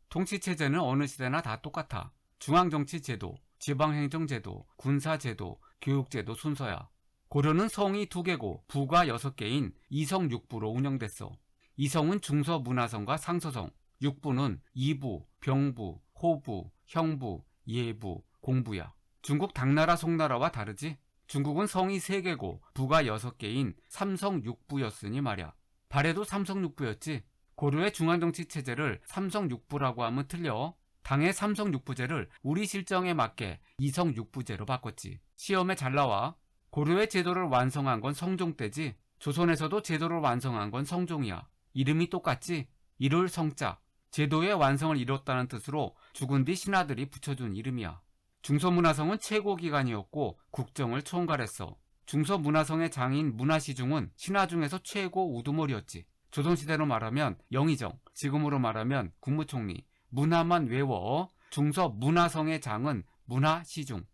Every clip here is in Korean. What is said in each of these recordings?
통치체제는 어느 시대나 다 똑같아. 중앙정치제도, 지방행정제도, 군사제도, 교육제도 순서야. 고려는 성이 2개고 부가 6개인 이성 6부로 운영됐어. 이성은 중서문화성과 상서성, 6부는 이부, 병부, 호부, 형부, 예부, 공부야. 중국 당나라 송나라와 다르지? 중국은 성이 3개고 부가 6개인 삼성 6부였으니 말이야. 발해도 삼성 6부였지? 고려의 중앙정치체제를 삼성 6부라고 하면 틀려. 당의 삼성 6부제를 우리 실정에 맞게 이성 6부제로 바꿨지. 시험에 잘 나와. 고려의 제도를 완성한 건 성종 때지. 조선에서도 제도를 완성한 건 성종이야. 이름이 똑같지? 이룰 성자. 제도의 완성을 이뤘다는 뜻으로 죽은 뒤 신하들이 붙여준 이름이야. 중서문화성은 최고기관이었고 국정을 총괄했어. 중서문화성의 장인 문화시중은 신하 중에서 최고 우두머리였지. 조선시대로 말하면 영의정, 지금으로 말하면 국무총리, 문화만 외워. 중서문화성의 장은 문화시중.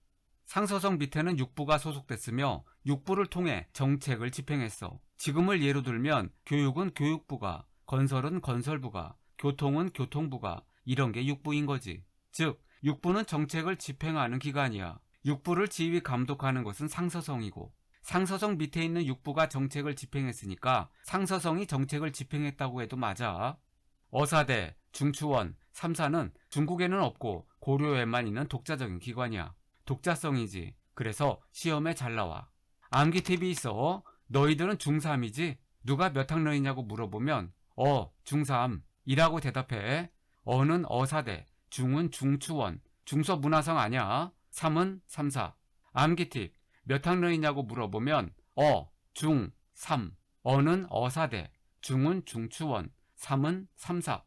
상서성 밑에는 육부가 소속됐으며 육부를 통해 정책을 집행했어. 지금을 예로 들면 교육은 교육부가, 건설은 건설부가, 교통은 교통부가, 이런 게 육부인 거지. 즉 육부는 정책을 집행하는 기관이야. 육부를 지휘 감독하는 것은 상서성이고, 상서성 밑에 있는 육부가 정책을 집행했으니까 상서성이 정책을 집행했다고 해도 맞아. 어사대, 중추원, 삼사는 중국에는 없고 고려에만 있는 독자적인 기관이야. 독자성이지. 그래서 시험에 잘 나와. 암기 팁이 있어. 너희들은 중3이지? 누가 몇 학년이냐고 물어보면 중3 이라고 대답해. 어는 어사대, 중은 중추원, 중서문화성 아니야. 3은 삼사. 암기 팁. 몇 학년이냐고 물어보면 중, 3. 어는 어사대, 중은 중추원, 3은 삼사.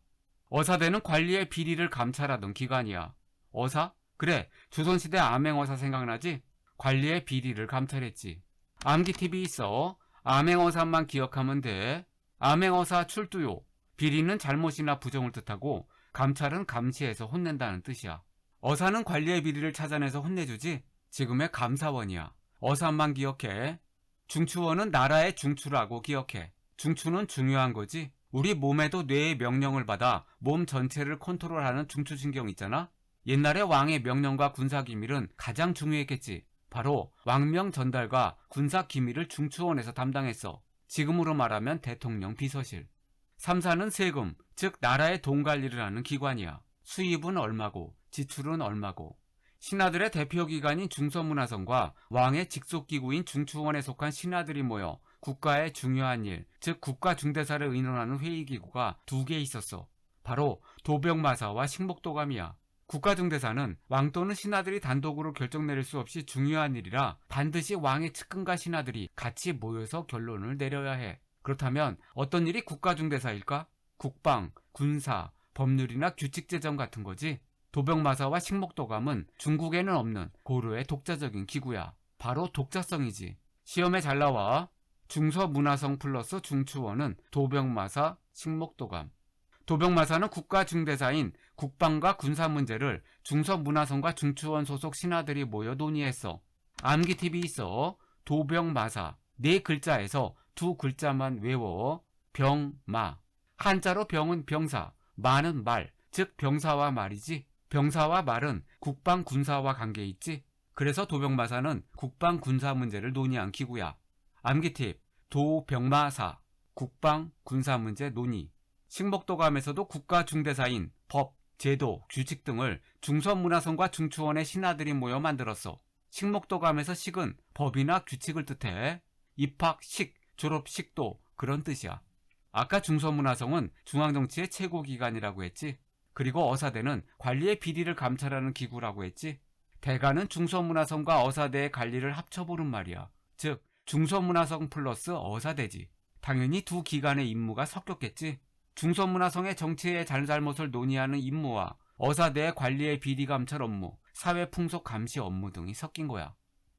어사대는 관리의 비리를 감찰하던 기관이야. 어사? 그래, 조선시대 암행어사 생각나지? 관리의 비리를 감찰했지. 암기 팁이 있어. 암행어사만 기억하면 돼. 암행어사 출두요. 비리는 잘못이나 부정을 뜻하고 감찰은 감시해서 혼낸다는 뜻이야. 어사는 관리의 비리를 찾아내서 혼내주지? 지금의 감사원이야. 어사만 기억해. 중추원은 나라의 중추라고 기억해. 중추는 중요한 거지. 우리 몸에도 뇌의 명령을 받아 몸 전체를 컨트롤하는 중추신경 있잖아? 옛날에 왕의 명령과 군사기밀은 가장 중요했겠지. 바로 왕명 전달과 군사기밀을 중추원에서 담당했어. 지금으로 말하면 대통령 비서실. 삼사는 세금, 즉 나라의 돈 관리를 하는 기관이야. 수입은 얼마고 지출은 얼마고. 신하들의 대표기관인 중서문화성과 왕의 직속기구인 중추원에 속한 신하들이 모여 국가의 중요한 일, 즉 국가중대사를 의논하는 회의기구가 2개 있었어. 바로 도병마사와 식목도감이야. 국가중대사는 왕 또는 신하들이 단독으로 결정 내릴 수 없이 중요한 일이라 반드시 왕의 측근과 신하들이 같이 모여서 결론을 내려야 해. 그렇다면 어떤 일이 국가중대사일까? 국방, 군사, 법률이나 규칙제정 같은 거지. 도병마사와 식목도감은 중국에는 없는 고려의 독자적인 기구야. 바로 독자성이지. 시험에 잘 나와. 중서문화성 플러스 중추원은 도병마사, 식목도감. 도병마사는 국가중대사인 국방과 군사 문제를 중서문화성과 중추원 소속 신하들이 모여 논의했어. 암기 팁이 있어. 도병마사. 4글자에서 2글자만 외워. 병마. 한자로 병은 병사, 마는 말, 즉 병사와 말이지. 병사와 말은 국방 군사와 관계 있지. 그래서 도병마사는 국방 군사 문제를 논의한 기구야. 암기 팁. 도병마사. 국방 군사 문제 논의. 식목도감에서도 국가중대사인 법, 제도, 규칙 등을 중서문화성과 중추원의 신하들이 모여 만들었어. 식목도감에서 식은 법이나 규칙을 뜻해. 입학, 식, 졸업, 식도 그런 뜻이야. 아까 중서문화성은 중앙정치의 최고기관이라고 했지. 그리고 어사대는 관리의 비리를 감찰하는 기구라고 했지. 대가는 중서문화성과 어사대의 관리를 합쳐보는 말이야. 즉 중서문화성 플러스 어사대지. 당연히 2 기관의 임무가 섞였겠지. 중서문화성의 정치의 잘잘못을 논의하는 임무와 어사대의 관리의 비리 감찰 업무, 사회 풍속 감시 업무 등이 섞인 거야.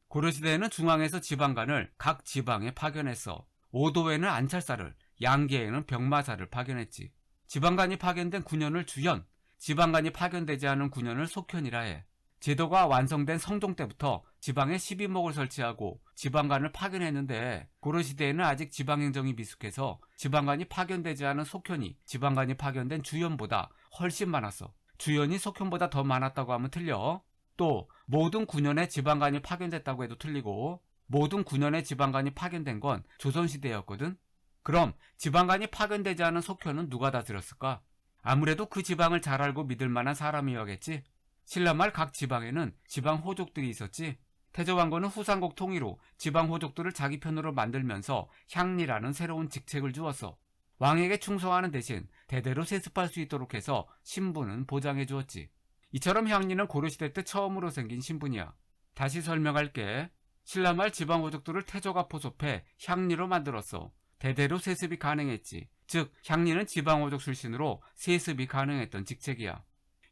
고려시대에는 중앙에서 지방관을 각 지방에 파견했어. 오도에는 안찰사를, 양계에는 병마사를 파견했지. 지방관이 파견된 군현을 주현, 지방관이 파견되지 않은 군현을 속현이라 해. 제도가 완성된 성종 때부터 지방에 12목을 설치하고 지방관을 파견했는데 고려시대에는 아직 지방행정이 미숙해서 지방관이 파견되지 않은 속현이 지방관이 파견된 주현보다 훨씬 많았어. 주연이 속현보다 더 많았다고 하면 틀려. 또 모든 9년의 지방간이 파견됐다고 해도 틀리고, 모든 9년의 지방간이 파견된 건 조선시대였거든. 그럼 지방간이 파견되지 않은 속현은 누가 다스렸을까? 아무래도 그 지방을 잘 알고 믿을 만한 사람이어야겠지. 신라말 각 지방에는 지방 호족들이 있었지. 태조왕건은 후삼국 통일후 지방 호족들을 자기 편으로 만들면서 향리라는 새로운 직책을 주었어. 왕에게 충성하는 대신 대대로 세습할 수 있도록 해서 신분은 보장해 주었지. 이처럼 향리는 고려시대 때 처음으로 생긴 신분이야. 다시 설명할게. 신라말 지방 호족들을 태조가 포섭해 향리로 만들었어. 대대로 세습이 가능했지. 즉 향리는 지방 호족 출신으로 세습이 가능했던 직책이야.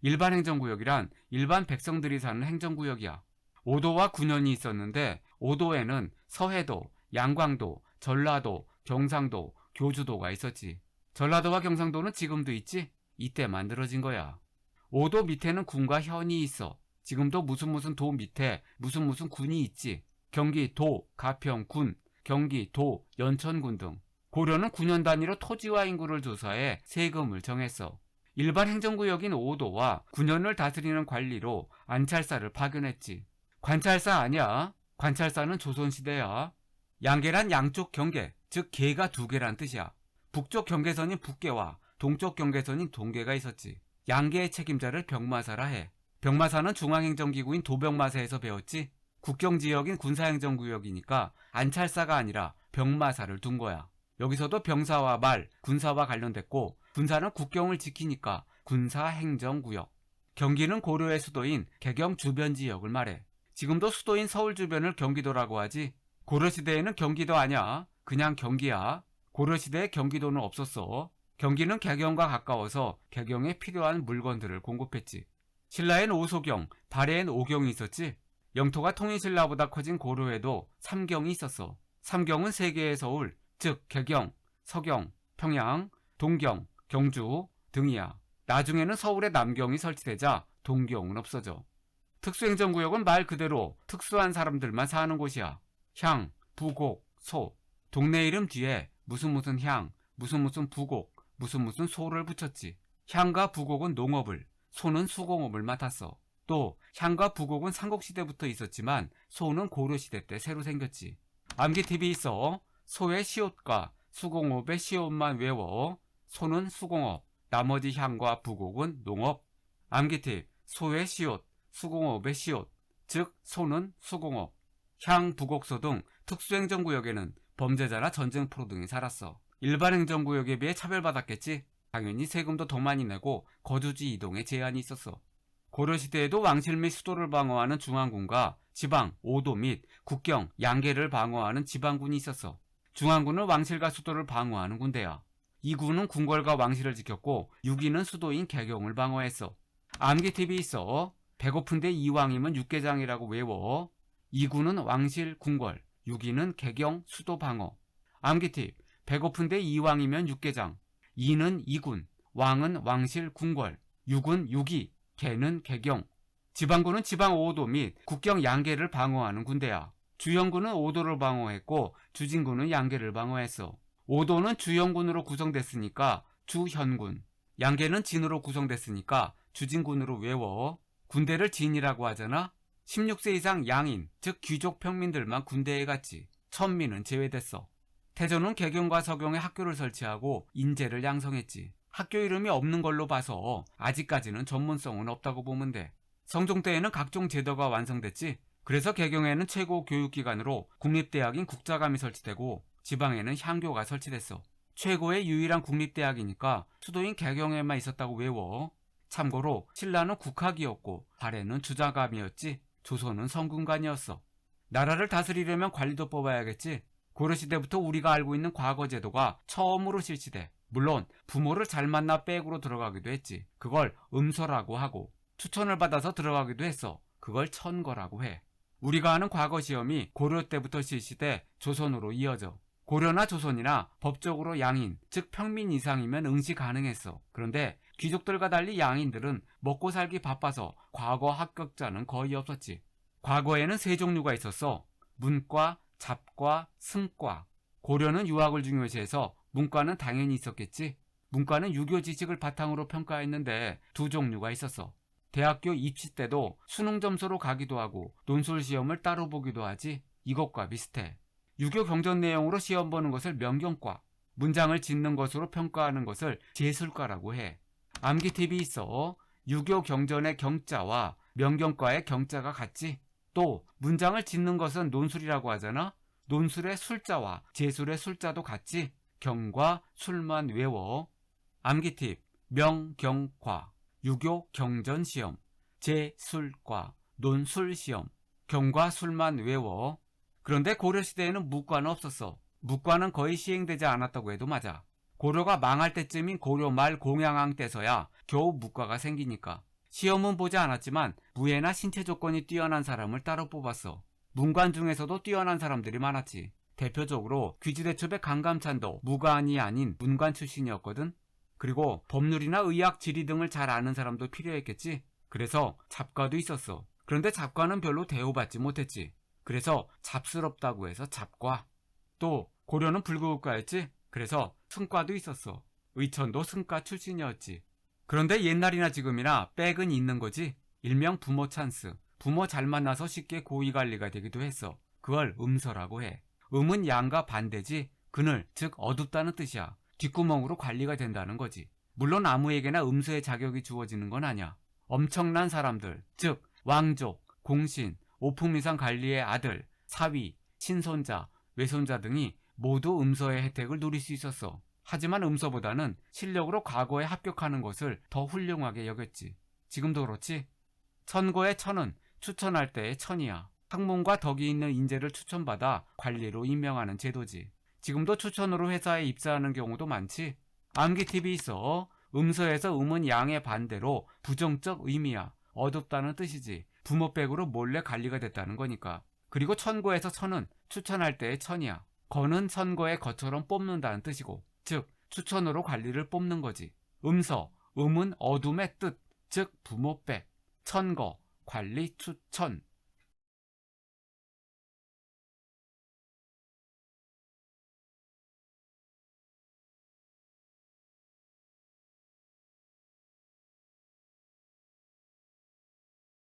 일반 행정구역이란 일반 백성들이 사는 행정구역이야. 오도와 군현이 있었는데, 오도에는 서해도, 양광도, 전라도, 경상도, 교주도가 있었지. 전라도와 경상도는 지금도 있지? 이때 만들어진 거야. 오도 밑에는 군과 현이 있어. 지금도 무슨 도 밑에 무슨 군이 있지. 경기 도, 가평 군, 경기 도, 연천군 등. 고려는 9년 단위로 토지와 인구를 조사해 세금을 정했어. 일반 행정구역인 오도와 9년을 다스리는 관리로 안찰사를 파견했지. 관찰사 아니야. 관찰사는 조선시대야. 양계란 양쪽 경계, 즉 계가 두 개란 뜻이야. 북쪽 경계선인 북계와 동쪽 경계선인 동계가 있었지. 양계의 책임자를 병마사라 해. 병마사는 중앙행정기구인 도병마사에서 배웠지. 국경지역인 군사행정구역이니까 안찰사가 아니라 병마사를 둔 거야. 여기서도 병사와 말, 군사와 관련됐고, 군사는 국경을 지키니까 군사행정구역. 경기는 고려의 수도인 개경 주변 지역을 말해. 지금도 수도인 서울 주변을 경기도라고 하지. 고려시대에는 경기도 아니야. 그냥 경기야. 고려시대에 경기도는 없었어. 경기는 개경과 가까워서 개경에 필요한 물건들을 공급했지. 신라엔 오소경, 발해엔 오경이 있었지. 영토가 통일신라보다 커진 고려에도 삼경이 있었어. 삼경은 세 개의 서울, 즉 개경, 서경, 평양, 동경, 경주 등이야. 나중에는 서울에 남경이 설치되자 동경은 없어져. 특수행정구역은 말 그대로 특수한 사람들만 사는 곳이야. 향, 부곡, 소. 동네 이름 뒤에 무슨 향, 무슨 부곡, 무슨 소를 붙였지. 향과 부곡은 농업을, 소는 수공업을 맡았어. 또 향과 부곡은 삼국시대부터 있었지만 소는 고려시대 때 새로 생겼지. 암기팁이 있어. 소의 시옷과 수공업의 시옷만 외워. 소는 수공업, 나머지 향과 부곡은 농업. 암기팁, 소의 시옷, 수공업의 시옷, 즉 소는 수공업. 향, 부곡소 등 특수행정구역에는 범죄자나 전쟁포로 등이 살았어. 일반 행정구역에 비해 차별받았겠지. 당연히 세금도 더 많이 내고 거주지 이동에 제한이 있었어. 고려시대에도 왕실 및 수도를 방어하는 중앙군과 지방, 오도 및 국경, 양계를 방어하는 지방군이 있었어. 중앙군은 왕실과 수도를 방어하는 군대야. 이 군은 궁궐과 왕실을 지켰고 6위는 수도인 개경을 방어했어. 암기팁이 있어. 배고픈데 이왕이면 육개장이라고 외워. 2군은 왕실, 궁궐, 6위는 개경, 수도 방어. 암기팁, 배고픈데 이왕이면 육개장. 2는 2군, 왕은 왕실, 궁궐, 6은 6위, 개는 개경. 지방군은 지방 5도 및 국경 양계를 방어하는 군대야. 주영군은 5도를 방어했고 주진군은 양계를 방어했어. 5도는 주영군으로 구성됐으니까 주현군, 양계는 진으로 구성됐으니까 주진군으로 외워. 군대를 진이라고 하잖아. 16세 이상 양인, 즉 귀족 평민들만 군대에 갔지. 천민은 제외됐어. 태조는 개경과 서경에 학교를 설치하고 인재를 양성했지. 학교 이름이 없는 걸로 봐서 아직까지는 전문성은 없다고 보면 돼. 성종 때에는 각종 제도가 완성됐지. 그래서 개경에는 최고 교육기관으로 국립대학인 국자감이 설치되고 지방에는 향교가 설치됐어. 최고의 유일한 국립대학이니까 수도인 개경에만 있었다고 외워. 참고로 신라는 국학이었고 발해는 주자감이었지. 조선은 성군관이었어. 나라를 다스리려면 관리도 뽑아야겠지. 고려시대부터 우리가 알고 있는 과거 제도가 처음으로 실시돼. 물론 부모를 잘 만나 백으로 들어가기도 했지. 그걸 음서라고 하고, 추천을 받아서 들어가기도 했어. 그걸 천거라고 해. 우리가 아는 과거 시험이 고려 때부터 실시돼 조선으로 이어져. 고려나 조선이나 법적으로 양인, 즉 평민 이상이면 응시 가능했어. 그런데 귀족들과 달리 양인들은 먹고 살기 바빠서 과거 합격자는 거의 없었지. 과거에는 세 종류가 있었어. 문과, 잡과, 승과. 고려는 유학을 중요시해서 문과는 당연히 있었겠지. 문과는 유교 지식을 바탕으로 평가했는데 두 종류가 있었어. 대학교 입시 때도 수능 점수로 가기도 하고 논술 시험을 따로 보기도 하지. 이것과 비슷해. 유교 경전 내용으로 시험 보는 것을 명경과, 문장을 짓는 것으로 평가하는 것을 제술과라고 해. 암기팁이 있어. 유교 경전의 경자와 명경과의 경자가 같지. 또 문장을 짓는 것은 논술이라고 하잖아. 논술의 술자와 제술의 술자도 같지. 경과 술만 외워. 암기팁. 명경과, 유교 경전 시험, 제술과, 논술 시험, 경과 술만 외워. 그런데 고려시대에는 무과는 없었어. 무과는 거의 시행되지 않았다고 해도 맞아. 고려가 망할 때쯤인 고려 말 공양왕 때서야 겨우 무과가 생기니까. 시험은 보지 않았지만 무예나 신체 조건이 뛰어난 사람을 따로 뽑았어. 문관 중에서도 뛰어난 사람들이 많았지. 대표적으로 귀지대첩의 강감찬도 무관이 아닌 문관 출신이었거든. 그리고 법률이나 의학, 지리 등을 잘 아는 사람도 필요했겠지. 그래서 잡과도 있었어. 그런데 잡과는 별로 대우받지 못했지. 그래서 잡스럽다고 해서 잡과. 또 고려는 불교국가였지. 그래서 승과도 있었어. 의천도 승과 출신이었지. 그런데 옛날이나 지금이나 백은 있는 거지. 일명 부모 찬스. 부모 잘 만나서 쉽게 고위 관리가 되기도 했어. 그걸 음서라고 해. 음은 양과 반대지. 그늘, 즉 어둡다는 뜻이야. 뒷구멍으로 관리가 된다는 거지. 물론 아무에게나 음서의 자격이 주어지는 건 아니야. 엄청난 사람들, 즉 왕족, 공신, 오품이상 관리의 아들, 사위, 친손자, 외손자 등이 모두 음서의 혜택을 누릴 수 있었어. 하지만 음서보다는 실력으로 과거에 합격하는 것을 더 훌륭하게 여겼지. 지금도 그렇지? 천고의 천은 추천할 때의 천이야. 학문과 덕이 있는 인재를 추천받아 관리로 임명하는 제도지. 지금도 추천으로 회사에 입사하는 경우도 많지. 암기팁이 있어. 음서에서 음은 양의 반대로 부정적 의미야. 어둡다는 뜻이지. 부모백으로 몰래 관리가 됐다는 거니까. 그리고 천고에서 천은 추천할 때의 천이야. 거는 천거의 거처럼 뽑는다는 뜻이고, 즉 추천으로 관리를 뽑는 거지. 음서, 음은 어둠의 뜻, 즉 부모백. 천거, 관리 추천.